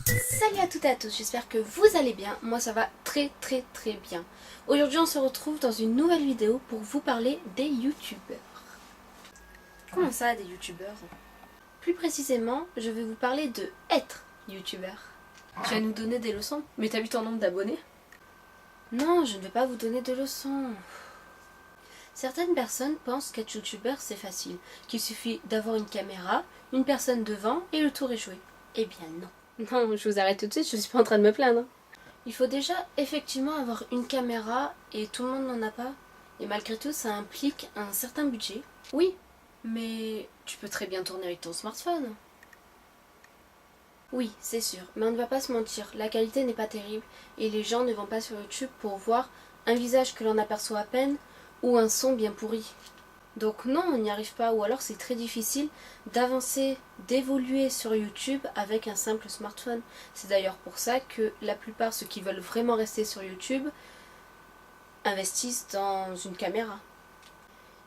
Salut à toutes et à tous, j'espère que vous allez bien, moi ça va très bien. Aujourd'hui on se retrouve dans une nouvelle vidéo pour vous parler des youtubeurs. Comment ça des youtubeurs? Plus précisément, je vais vous parler de être youtubeur. Tu vas nous donner des leçons? Mais t'as vu ton nombre d'abonnés? Non, je ne vais pas vous donner de leçons. Certaines personnes pensent qu'être youtubeur c'est facile, qu'il suffit d'avoir une caméra, une personne devant et le tour est joué. Eh bien non. Non, je vous arrête tout de suite, je suis pas en train de me plaindre. Il faut déjà effectivement avoir une caméra et tout le monde n'en a pas. Et malgré tout, ça implique un certain budget. Oui, mais tu peux très bien tourner avec ton smartphone. Oui, c'est sûr, mais on ne va pas se mentir, la qualité n'est pas terrible et les gens ne vont pas sur YouTube pour voir un visage que l'on aperçoit à peine ou un son bien pourri. Donc non, on n'y arrive pas, ou alors c'est très difficile d'avancer, d'évoluer sur YouTube avec un simple smartphone. C'est d'ailleurs pour ça que la plupart, ceux qui veulent vraiment rester sur YouTube, investissent dans une caméra.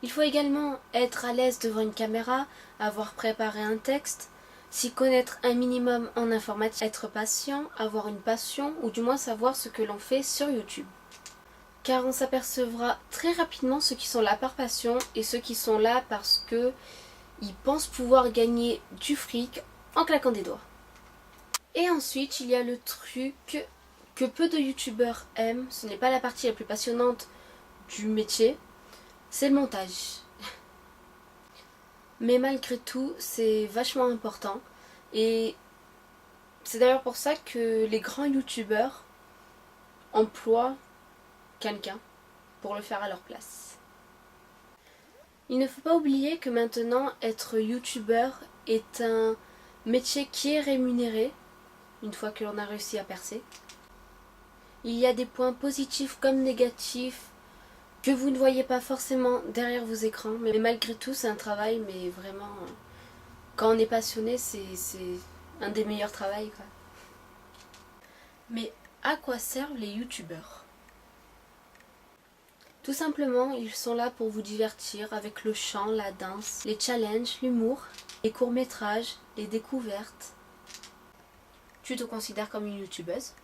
Il faut également être à l'aise devant une caméra, avoir préparé un texte, s'y connaître un minimum en informatique, être patient, avoir une passion, ou du moins savoir ce que l'on fait sur YouTube. Car on s'apercevra très rapidement ceux qui sont là par passion et ceux qui sont là parce que ils pensent pouvoir gagner du fric en claquant des doigts. Et ensuite, il y a le truc que peu de youtubeurs aiment, ce n'est pas la partie la plus passionnante du métier, c'est le montage. Mais malgré tout, c'est vachement important et c'est d'ailleurs pour ça que les grands youtubeurs emploient quelqu'un pour le faire à leur place. Il ne faut pas oublier que maintenant être youtubeur est un métier qui est rémunéré une fois que l'on a réussi à percer. Il y a des points positifs comme négatifs que vous ne voyez pas forcément derrière vos écrans, mais malgré tout c'est un travail, mais vraiment quand on est passionné c'est un des meilleurs travails quoi. Mais à quoi servent les youtubeurs ? Tout simplement, ils sont là pour vous divertir avec le chant, la danse, les challenges, l'humour, les courts-métrages, les découvertes. Tu te considères comme une youtubeuse?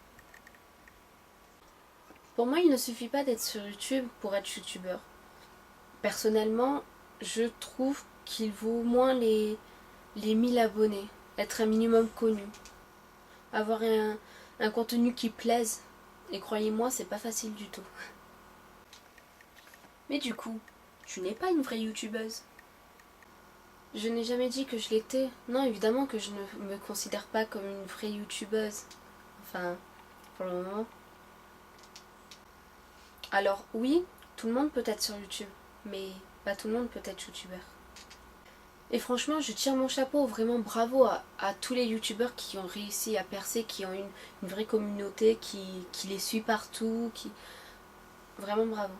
Pour moi, il ne suffit pas d'être sur YouTube pour être youtubeur. Personnellement, je trouve qu'il vaut au moins les 1000 abonnés, être un minimum connu, avoir un contenu qui plaise. Et croyez-moi, c'est pas facile du tout. Mais du coup, tu n'es pas une vraie youtubeuse. Je n'ai jamais dit que je l'étais. Non, évidemment que je ne me considère pas comme une vraie youtubeuse. Enfin, pour le moment. Alors oui, tout le monde peut être sur YouTube, mais pas tout le monde peut être youtubeur. Et franchement, je tire mon chapeau, vraiment bravo à tous les youtubeurs qui ont réussi à percer, qui ont une vraie communauté, qui les suit partout, Vraiment bravo.